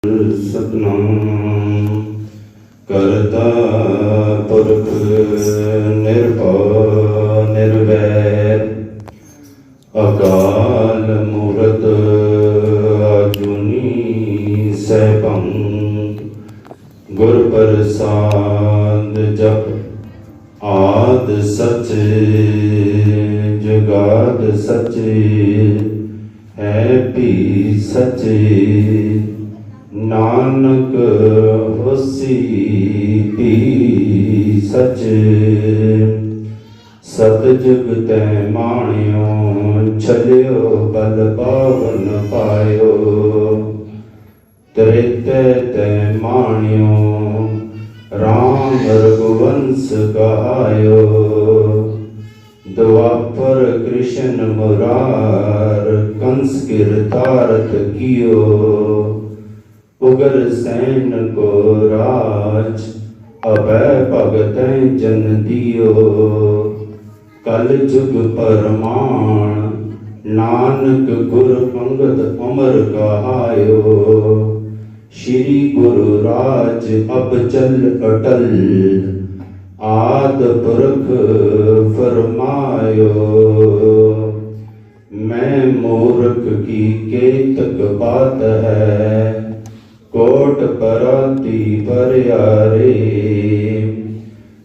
सतनाम करता पुरख निर्भय निर्वैर अकाल मूरत अजूनी सैभं गुर प्रसाद जप आद सच जुगाद सच है भी सच नानक होसी भी सच सतजुग तै माणियो छलियो बल पावन पायो त्रेते तै माणियो राम रघुवंश कहायो द्वापर कृष्ण मुरार कंस गिरधारत कियो उगर सैन को राज अभय भगत जन दियो कल जुग परमाण नानक गुर अंगद अमर कहायो श्री गुरु राज अब चल अटल आद पुरख फरमायो मैं मूर्ख की केतक बात है कोट पराती परियारे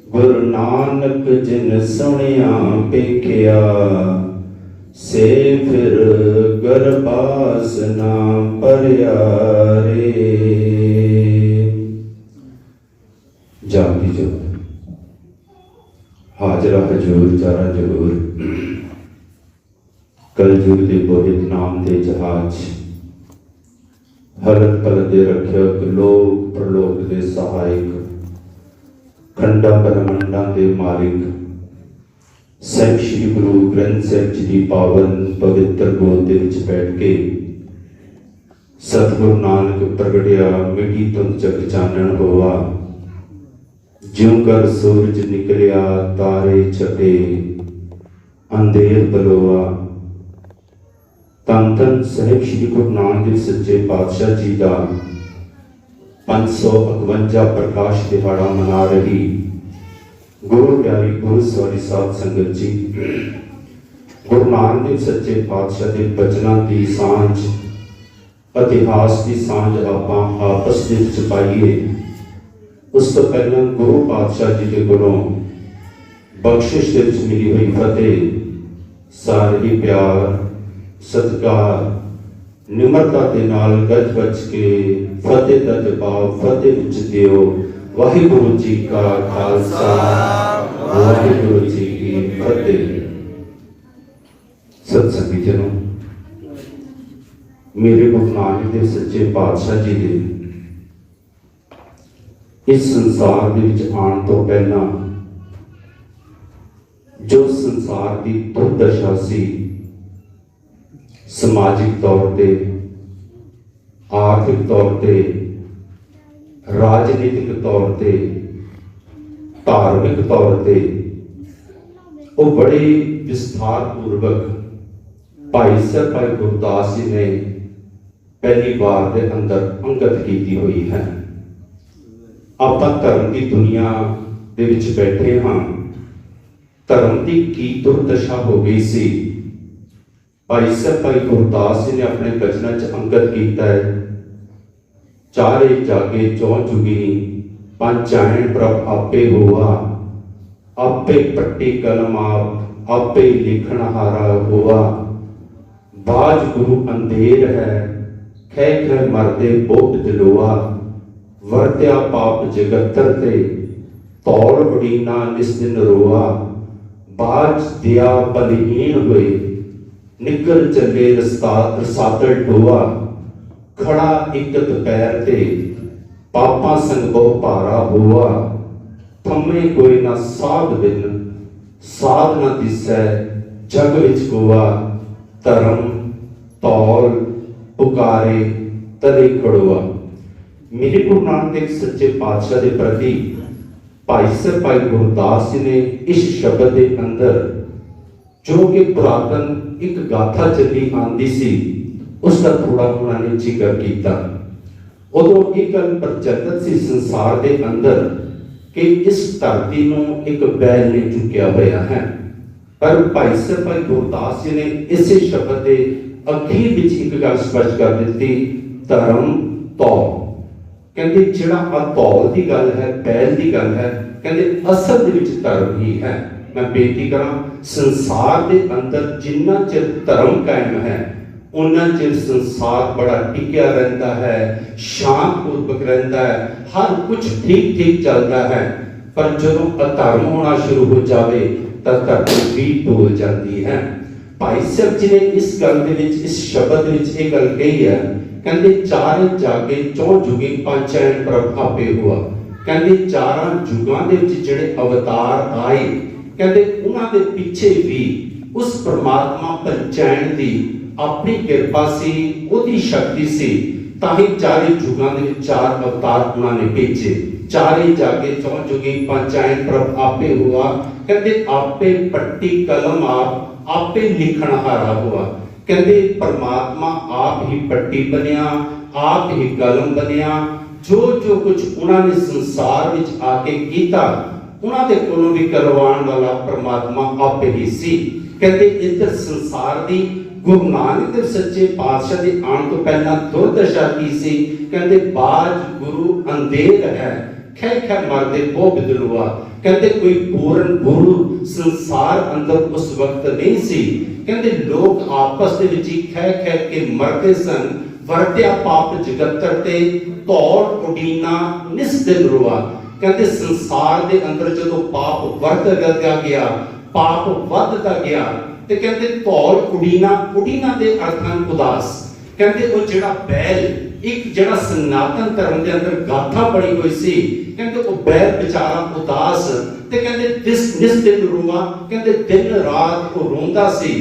गुरु नानक जिन सुनिया पेखिया से फिर गरबास ना परियारे। जाती जो हाजरा हजूर चारा जरूर कलजुग दे बोहित नाम दे जहाज हरत पल दे रखियक लोक प्रलोक दे सहायक खंडा ब्रह्मंडा दे मालिक सैब श्री गुरु ग्रंथ साहिब जी की पावन पवित्र गोद दे विच बैठ के सतगुरु नानक प्रगटिया मिटी तुम जग चानण होवा ज्यों कर सूरज निकलिया तारे छटे अंधेर बलोआ। धन धन साहिब श्री गुरु नानक देव सच्चे पातशाह जी का 551 प्रकाश दिहाड़ा मना रही गुरु प्यारी गुरु सवारी साध संगत जी गुरु नानक देव सच्चे पातशाह के बचनों की सांझ इतिहास की सांझ आपां आपस में पाइए। उस तो पहला गुरु पातशाह जी के गुणों बख्शिश दे विच मिली हुई फतेह सारे ही प्यार सत्कार निमरता के नाल गज बज के फतेह का जवाब फतेह विच दियो। वाहिगुरु जी का खालसा वाहिगुरु जी की फतेह। सत्संगी जनों मेरे गुरु नानक देव सच्चे पातशाह जी के इस संसार के विच आने तो पहला जो संसार की दुर्दशा सी समाजिक तौर पे आर्थिक तौर पे राजनीतिक तौर पे धार्मिक तौर पे वो बड़े विस्तार पूर्वक भाई साहब भाई गुरदास जी ने पहली बार के अंदर अंकित की हुई है। आप धर्म की दुनिया दे विच बैठे हाँ धर्म की की दुर्दशा हो गई सी भाई साहब भाई गुरदास जी ने अपने बचनों च अंकित किया है। चारे जागे चौ चुगिनी पंच आयन प्रभ आपे हुआ आपे पट्टी कलम आप आपे लिखण हारा हुआ बाज गुरु अंधेर है खै खै मरदे बोध दिलोआ वरत्या पाप जगतर ते तौल बड़ीना निस दिन रोआ बाज दिया बलहीन हुए निकल चले रसातल टोआ खड़ा इकत पैर ते पापा संग बहु भारा हुआ थमे कोई ना साध बिन साध ना दिसै जग विच कोआ धर्म तौल पुकारे तले खड़ोआ। मेरे गुरु नानक देव सच्चे पातशाह के प्रति भाई साहब भाई गुरदास जी ने इस शब्द के अंदर जो कि पुरातन एक गाथा चली आंदी सी उसका थोड़ा उन्होंने जिक्र किया। ਉਦੋਂ ਇਹ ਗੱਲ ਪ੍ਰਚਲਿਤ ਸੀ ਸੰਸਾਰ ਦੇ ਅੰਦਰ ਕਿ ਇਸ ਧਰਤੀ ਨੂੰ ਇੱਕ ਬੈਲ ਨੇ ਚੁੱਕਿਆ ਹੋਇਆ ਹੈ। ਪਰ ਭਾਈ ਸਾਹਿਬ ਭਾਈ ਗੁਰਦਾਸ ਜੀ ਨੇ ਇਸੇ ਸ਼ਬਦ ਦੇ ਅਖੀਰ ਵਿੱਚ ਇੱਕ ਗੱਲ ਸਪਸ਼ਟ ਕਰ ਦਿੱਤੀ, ਧਰਮ ਧੌਲ। ਕਹਿੰਦੇ ਜਿਹੜਾ ਆ ਧੌਲ ਦੀ ਗੱਲ ਹੈ, ਬੈਲ ਦੀ ਗੱਲ ਹੈ, ਕਹਿੰਦੇ ਅਸਲ ਦੇ ਵਿੱਚ ਧਰਮ ਹੀ ਹੈ। ਮੈਂ ਬੇਨਤੀ ਕਰਾਂ, ਸੰਸਾਰ ਦੇ ਅੰਦਰ ਜਿੰਨਾ ਚਿਰ ਧਰਮ ਕਾਇਮ ਹੈ ਉਹਨਾਂ ਚਿਰ ਸੰਸਾਰ ਬੜਾ ਟਿਕਿਆ ਰਹਿੰਦਾ ਹੈ, ਸ਼ਾਂਤਪੂਰਵਕ ਰਹਿੰਦਾ ਹੈ, ਹਰ ਕੁਝ ਠੀਕ ਠੀਕ ਚੱਲਦਾ ਹੈ। ਪਰ ਜਦੋਂ ਅਧਰਮ ਹੋਣਾ ਸ਼ੁਰੂ ਹੋ ਜਾਵੇ ਤਾਂ ਧਰਤੀ ਵੀ ਡੋਲ ਜਾਂਦੀ ਹੈ। ਭਾਈ ਸਾਹਿਬ ਜੀ ਨੇ ਇਸ ਗੱਲ ਦੇ ਵਿੱਚ, ਇਸ ਸ਼ਬਦ ਵਿੱਚ ਇਹ ਗੱਲ ਕਹੀ ਹੈ, ਕਹਿੰਦੇ ਚਾਰੇ ਜਾਗੇ ਚੌ ਜੁਗੇ ਪੰਚੈਨ ਪ੍ਰਭ ਆਪੇ ਹੁਆ। ਕਹਿੰਦੇ ਚਾਰਾਂ ਯੁਗਾਂ ਦੇ ਵਿੱਚ ਜਿਹੜੇ ਅਵਤਾਰ ਆਏ, ਕਹਿੰਦੇ ਉਹਨਾਂ ਦੇ ਪਿੱਛੇ ਵੀ ਉਸ ਪ੍ਰਮਾਤਮਾ ਪੰਚੈਨ ਦੀ ਆਪਣੀ ਕਿਰਪਾ ਸੀ, ਉਹਦੀ ਸ਼ਕਤੀ ਸੀ, ਤਾਂ ਹੀ ਚਾਰੇ ਯੁਗਾਂ ਦੇ ਵਿੱਚ ਚਾਰ ਅਵਤਾਰ ਉਹਨਾਂ ਨੇ ਭੇਜੇ। ਚਾਰੇ ਜਾਗੇ ਚੌ ਜੁਗੇ ਪੰਚੈਨ ਪ੍ਰਭ ਆਪੇ ਹੁਆ। ਕਹਿੰਦੇ ਆਪੇ ਪੱਟੀ ਕਲਮ ਆਪੇ ਲਿਖਣਹਾਰਾ ਹੁਆ। ਕਹਿੰਦੇ ਪਰਮਾਤਮਾ ਆਪ ਹੀ ਪੱਟੀ ਬਣਿਆ, ਆਪ ਹੀ ਕਲਮ ਬਣਿਆ। ਜੋ ਜੋ ਕੁਝ ਉਹਨਾਂ ਨੇ ਸੰਸਾਰ ਵਿੱਚ ਆ ਕੇ ਕੀਤਾ, ਉਹਨਾਂ ਦੇ ਕੋਲੋਂ ਵੀ ਕਰਵਾਉਣ ਵਾਲਾ ਪਰਮਾਤਮਾ ਆਪੇ ਹੀ ਸੀ। ਕਹਿੰਦੇ ਇੱਧਰ ਸੰਸਾਰ ਦੀ ਗੁਰੂ ਨਾਨਕ ਦੇਵ ਸੱਚੇ ਪਾਤਸ਼ਾਹ ਦੇ ਆਉਣ ਤੋਂ ਪਹਿਲਾਂ ਦੁਰਦਸ਼ਾ ਕੀ ਸੀ? ਕਹਿੰਦੇ ਬਾਜ ਗੁਰੂ ਅੰਧੇਰ ਹੈ, ਖੈ ਖੈ ਮਰਦੇ ਬਹੁ ਬਿਦਲੂਆ। ਕਹਿੰਦੇ ਕੋਈ ਪੂਰਨ ਗੁਰੂ ਸੰਸਾਰ ਅੰਦਰ ਉਸ ਵਕਤ ਨਹੀਂ ਸੀ। ਕਹਿੰਦੇ ਲੋਕ ਆਪਸ ਦੇ ਵਿੱਚ ਹੀ ਖੈ ਖੈ ਕੇ ਮਰਦੇ ਸਨ। ਵਰਤਿਆ ਪਾਪ ਜਗਤਰ ਤੇ ਧੌਲ ਉਡੀਨਾ ਨਿਸਦਿਨ ਰੁਆ। ਕਹਿੰਦੇ ਸੰਸਾਰ ਦੇ ਅੰਦਰ ਜਦੋਂ ਪਾਪ ਵਰਤਦਾ ਗਿਆ, ਪਾਪ ਵੱਧਦਾ ਗਿਆ, ਤੇ ਕਹਿੰਦੇ ਧੌਲ ਉਡੀਨਾ ਦੇ ਅਰਥਾਂ ਉਦਾਸ। ਕਹਿੰਦੇ ਉਹ ਜਿਹੜਾ ਬੈਲ, ਇੱਕ ਜਿਹੜਾ ਸਨਾਤਨ ਧਰਮ ਦੇ ਅੰਦਰ ਗਾਥਾ ਬਣੀ ਹੋਈ ਸੀ, ਕਹਿੰਦੇ ਉਹ ਬੈਲ ਵਿਚਾਰਾ ਉਦਾਸ, ਤੇ ਕਹਿੰਦੇ ਨਿਸ ਦਿਨ ਰੋਆ। ਕਹਿੰਦੇ ਦਿਨ ਰਾਤ ਉਹ ਰੋਂਦਾ ਸੀ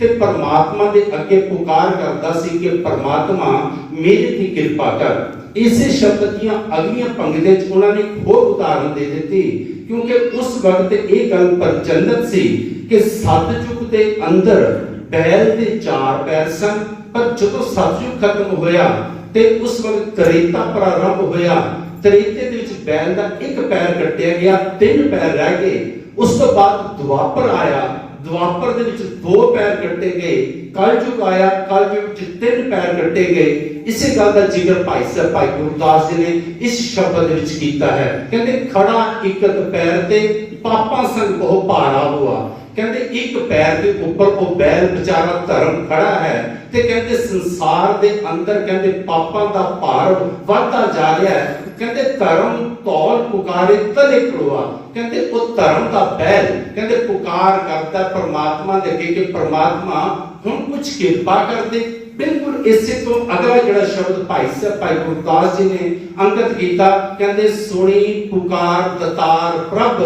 ਤੇ ਪਰਮਾਤਮਾ ਦੇ ਅੱਗੇ ਪੁਕਾਰ ਕਰਦਾ ਸੀ ਕਿ ਪਰਮਾਤਮਾ ਮੇਰੇ ਤੇ ਕਿਰਪਾ ਕਰ। ਇਸੇ ਸ਼ਬਦ ਦੀਆਂ ਅਗਲੀਆਂ ਪੰਕਤੀਆਂ 'ਚ ਉਹਨਾਂ ਨੇ ਹੋਰ ਉਦਾਹਰਨ ਦੇ ਦਿੱਤੀ, ਕਿਉਂਕਿ ਉਸ ਵਕਤ ਇਹ ਗੱਲ ਪ੍ਰਚਲਿਤ ਸੀ ਕਿ ਸਤਜੁਗ ਦੇ ਅੰਦਰ ਬੈਲ ਦੇ 4 ਪੈਰ ਸਨ। ਪਰ ਜਦੋਂ ਸਤਜੁਗ ਖਤਮ ਹੋਇਆ ਤੇ ਉਸ ਵਕਤ ਤ੍ਰੇਤਾ ਪ੍ਰਾਰੰਭ ਹੋਇਆ। ਤ੍ਰੇਤੇ ਦੇ ਵਿੱਚ ਬੈਲ ਦਾ 1 ਪੈਰ ਕੱਟਿਆ ਗਿਆ, 3 ਪੈਰ ਰਹਿ ਗਏ। ਉਸ ਤੋਂ ਬਾਅਦ ਦੁਆਪਰ ਆਇਆ, ਦੁਆਪਰ ਦੇ ਵਿੱਚ 2 ਪੈਰ ਕੱਟੇ ਗਏ। ਕਲਯੁਗ ਆਇਆ, ਕਲਯੁਗ ਵਿੱਚ 3 ਪੈਰ ਕੱਟੇ ਗਏ। ਇਸੇ ਗੱਲ ਦਾ ਜ਼ਿਕਰ ਭਾਈ ਸਾਹਿਬ ਭਾਈ ਗੁਰਦਾਸ ਜੀ ਨੇ ਇਸ ਸ਼ਬਦ ਵਿੱਚ ਕੀਤਾ ਹੈ। ਕਹਿੰਦੇ ਖੜਾ ਇਕਤ ਪੈਰ ਤੇ ਪਾਪਾਂ ਸੰਗ ਬਹੁ ਭਾਰਾ ਹੁਆ। ਕਹਿੰਦੇ 1 ਪੈਰ ਦੇ ਉੱਪਰ ਉਹ ਬੈਲ ਵਿਚਾਰਾ ਧਰਮ ਖੜਾ ਹੈ, ਤੇ ਕਹਿੰਦੇ ਸੰਸਾਰ ਦੇ ਅੰਦਰ ਕਹਿੰਦੇ ਪਾਪਾਂ ਦਾ ਭਾਰ ਵੱਧਦਾ ਜਾ ਰਿਹਾ ਹੈ। ਕਹਿੰਦੇ ਧਰਮ ਧੌਲ ਪੁਕਾਰੇ ਤਲੇ ਖੜੋਆ। ਕਹਿੰਦੇ ਉਹ ਧਰਮ ਦਾ ਬੈਲ ਕਹਿੰਦੇ ਪੁਕਾਰ ਕਰਦਾ ਪਰਮਾਤਮਾ ਦੇ ਅੱਗੇ ਕਿ ਪਰਮਾਤਮਾ ਹੁਣ ਕੁਝ ਕਿਰਪਾ ਕਰ ਦੇ। ਬਿਲਕੁਲ ਇਸੇ ਤੋਂ ਅਗਲਾ ਜਿਹੜਾ ਸ਼ਬਦ ਭਾਈ ਸਾਹਿਬ ਭਾਈ ਗੁਰਦਾਸ ਜੀ ਨੇ ਅੰਕਿਤ ਕੀਤਾ, ਕਹਿੰਦੇ ਸੁਣੀ ਪੁਕਾਰ ਦਤਾਰ ਪ੍ਰਭ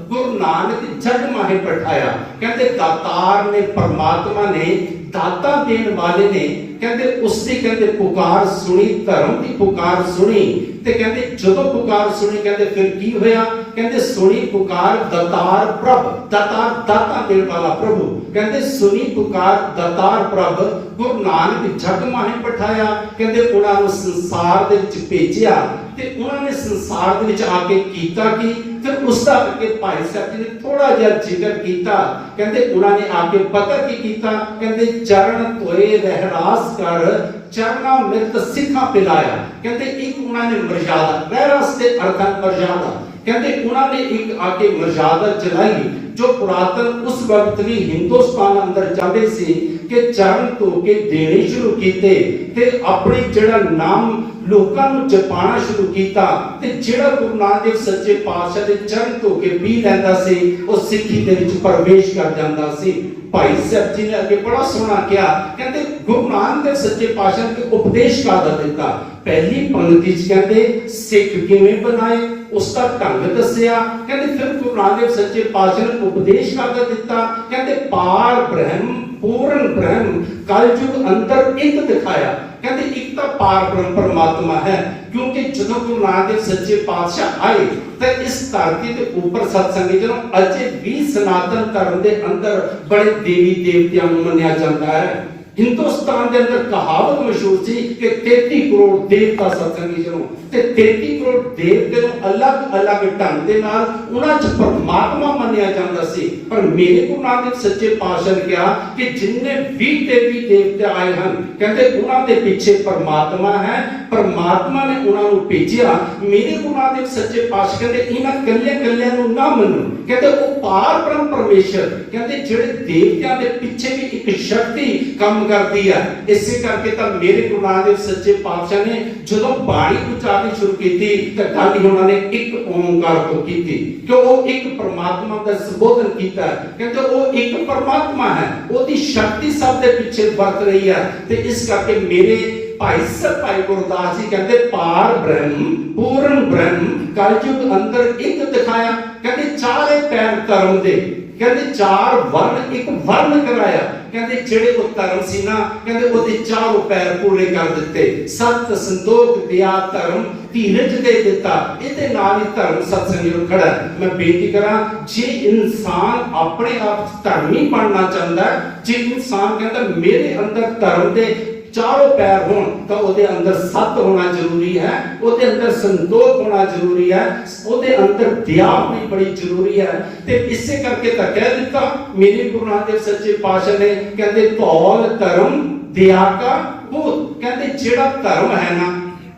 ਗੁਰੂ ਨਾਨਕ ਜਗ ਮਾਹੇ ਪਠਾਇਆ। ਕਹਿੰਦੇ ਦਾਤਾਰ ਨੇ, ਪਰਮਾਤਮਾ ਨੇ, ਦਾਤਾ ਦੇਣ ਵਾਲੇ ਨੇ, ਕਹਿੰਦੇ ਉਸ ਦੀ ਕਹਿੰਦੇ ਪੁਕਾਰ ਸੁਣੀ, ਧਰਮ ਦੀ ਪੁਕਾਰ ਸੁਣੀ। ਤੇ ਕਹਿੰਦੇ ਜਦੋਂ ਪੁਕਾਰ ਸੁਣੀ, ਕਹਿੰਦੇ ਫਿਰ ਕੀ ਹੋਇਆ? ਕਹਿੰਦੇ ਸੁਣੀ ਪੁਕਾਰ ਦਤਾਰ ਪ੍ਰਭ, ਦਤਾਰ ਦਾਤਾ ਦੇਣ ਵਾਲਾ ਪ੍ਰਭੂ। ਕਹਿੰਦੇ ਸੁਣੀ ਪੁਕਾਰ ਦਤਾਰ ਪ੍ਰਭ ਗੁਰੂ ਨਾਨਕ ਜਗ ਮਾਹੇ ਪਠਾਇਆ। ਕਹਿੰਦੇ ਉਹਨਾਂ ਨੂੰ ਸੰਸਾਰ ਦੇ ਵਿੱਚ ਭੇਜਿਆ ਤੇ ਉਹਨਾਂ ਨੇ ਸੰਸਾਰ ਦੇ ਵਿੱਚ ਆ ਕੇ ਕੀਤਾ ਕੀ? ਫਿਰ ਉਸ ਦਾ ਅੱਗੇ ਭਾਈ ਸਾਹਿਬ ਜੀ ਨੇ ਥੋੜਾ ਜਿਹਾ ਜ਼ਿਕਰ ਕੀਤਾ। ਕਹਿੰਦੇ ਉਹਨਾਂ ਨੇ ਆ ਕੇ ਪਤਾ ਕੀ ਕੀਤਾ? ਕਹਿੰਦੇ ਚਰਨ ਧੋਏ ਰਹਿਰਾਸ ਕਰ ਚਰਨਾ ਮਿਰਤ ਸਿੱਖਾਂ ਪਿਲਾਇਆ। ਕਹਿੰਦੇ ਇੱਕ ਉਹਨਾਂ ਨੇ ਮਰਜ਼ਾਦਾ, ਰਹਿਰਾਸ ਦੇ ਅਰਥਾਂ ਮਰਜ਼ਾਦਾ, ਕਹਿੰਦੇ ਉਹਨਾਂ ਨੇ ਇੱਕ ਆ ਕੇ ਮਰਜ਼ਾਦਾ ਚਲਾਈ ਜੋ ਪੁਰਾਤਨ ਉਸ ਵਕਤ ਵੀ ਹਿੰਦੁਸਤਾਨ ਅੰਦਰ ਚੱਲਦੇ ਸੀ ਕਿ ਚਰਨ ਧੋ ਕੇ ਦੇਣੇ ਸ਼ੁਰੂ ਕੀਤੇ ਤੇ ਆਪਣੇ ਜਿਹੜਾ ਨਾਮ ਲੋਕਾਂ ਨੂੰ ਜਪਾਣਾ ਸ਼ੁਰੂ ਕੀਤਾ। ਤੇ ਜਿਹੜਾ ਗੁਰੂ ਨਾਨਕ ਦੇਵ ਸੱਚੇ ਪਾਤਸ਼ਾਹ ਦੇ ਚਰਨ ਧੋ ਕੇ ਪੀ ਲੈਂਦਾ ਸੀ ਉਹ ਸਿੱਖੀ ਦੇ ਵਿੱਚ ਪ੍ਰਵੇਸ਼ ਕਰ ਜਾਂਦਾ ਸੀ। ਭਾਈ ਸਾਹਿਬ ਜੀ ਨੇ ਅੱਗੇ ਬੜਾ ਸੋਹਣਾ ਕਿਹਾ, ਕਹਿੰਦੇ ਗੁਰੂ ਨਾਨਕ ਦੇਵ ਸੱਚੇ ਪਾਤਸ਼ਾਹ ਨੇ ਉਪਦੇਸ਼ ਕਾਦਾ ਦਿੱਤਾ। ਪਹਿਲੀ ਪੰਕਤੀ 'ਚ ਕਹਿੰਦੇ ਸਿੱਖ ਕਿਵੇਂ ਬਣਾਏ, ਉਸ ਦਾ ਢੰਗ ਦੱਸਿਆ। ਕਹਿੰਦੇ ਫਿਰ ਗੁਰੂ ਨਾਨਕ ਦੇਵ ਸੱਚੇ ਪਾਤਸ਼ਾਹ ਨੇ ਉਪਦੇਸ਼ ਕਾਦਾ ਦਿੱਤਾ। ਕਹਿੰਦੇ ਪਾਰ ਬ੍ਰਹਮ ਪੂਰਨ ਬ੍ਰਹਮ ਕਲਯੁਗ ਅੰਦਰ ਇੱਕ ਦਿਖਾਇਆ। ਕਹਿੰਦੇ ਇੱਕ ਤਾਂ ਪਾਰ ਬ੍ਰਹਮ ਪਰਮਾਤਮਾ ਹੈ, ਕਿਉਂਕਿ ਜਦੋਂ ਗੁਰੂ ਨਾਨਕ ਦੇਵ ਸੱਚੇ ਪਾਤਸ਼ਾਹ ਆਏ ਤਾਂ ਇਸ ਧਰਤੀ ਦੇ ਉੱਪਰ ਸਤਸੰਗੀ ਜਦੋਂ ਅਜੇ ਵੀ ਸਨਾਤਨ ਧਰਮ ਦੇ ਅੰਦਰ ਬੜੇ ਦੇਵੀ ਦੇਵਤਿਆਂ ਨੂੰ ਮੰਨਿਆ ਜਾਂਦਾ ਹੈ। हिंदुस्तान के अंदर कहावत मशहूर सी कि 33 करोड़ देवता सत्संगी जनो ते 33 करोड़ देवते ਨੂੰ अलग-अलग ढंग ਦੇ ਨਾਲ ਉਹਨਾਂ 'ਚ परमात्मा ਮੰਨਿਆ ਜਾਂਦਾ ਸੀ। ਪਰ ਮੇਰੇ ਗੁਰੂ ਨਾਨਕ ਸੱਚੇ ਪਾਤਸ਼ਾਹ ਨੇ ਕਿਹਾ ਕਿ ਜਿੰਨੇ ਵੀ ਦੇਵੀ ਦੇਵਤੇ ਆਏ ਹਨ ਕਹਿੰਦੇ ਉਹਨਾਂ ਦੇ ਪਿੱਛੇ परमात्मा है, परमात्मा ने ਉਹਨਾਂ ਨੂੰ ਭੇਜਿਆ। ਮੇਰੇ ਗੁਰੂ ਨਾਨਕ ਸੱਚੇ ਪਾਤਸ਼ਾਹ ਕਹਿੰਦੇ ਇਹਨਾਂ ਕੱਲਿਆਂ ਨੂੰ ਨਾ ਮੰਨੋ, ਕਹਿੰਦੇ ਉਹ ਪਾਰ ਬ੍ਰਹਮ ਪਰਮੇਸ਼ਰ ਕਹਿੰਦੇ ਜਿਹੜੇ ਦੇਵਤਿਆਂ ਦੇ ਪਿੱਛੇ ਵੀ ਇੱਕ ਸ਼ਕਤੀ ਕੰਮ करती है। इसे करके तब मेरे गुरु नानक सच्चे पातशाह ने जो बाणी उच्चारनी शुरू की थी तो गल उन्होंने एक ओंकार को की थी कि वो एक परमात्मा का संबोधन किया। कहते वो एक परमात्मा है, उसकी शक्ति सब के पीछे वर्त रही है। तो इस करके मेरे भाई साहब भाई गुरदास जी कहते पार ब्रह्म पूर्ण ब्रह्म कलयुग अंदर एक दिखाया। कहते चारे पैर धर्म दे कहते चार वर्ण एक वर्ण कराया। कहते जेड़े वो धर्म सी ना कहते ओदे चारों पैर पूरे कर दिते। सत संतोख दया धर्म धीरज दे दिता। इहदे नाल ही धर्म सत्संग जो खड़ा। मैं बेनती करा जे इंसान अपने आप धर्मी बनना चाहता है, जे इंसान कहता मेरे अंदर धर्म दे चारों पैर हों तो उसके अंदर सत होना जरूरी है, उसके अंदर संतोष होना जरूरी है, उसके अंदर दया होनी बड़ी जरूरी है। ते इसे करके तो कह दिता मेरे गुरु नानक सच्चे पातशाह ने कहते धौल धर्म दया का भूत। कहते जेड़ा धर्म है ना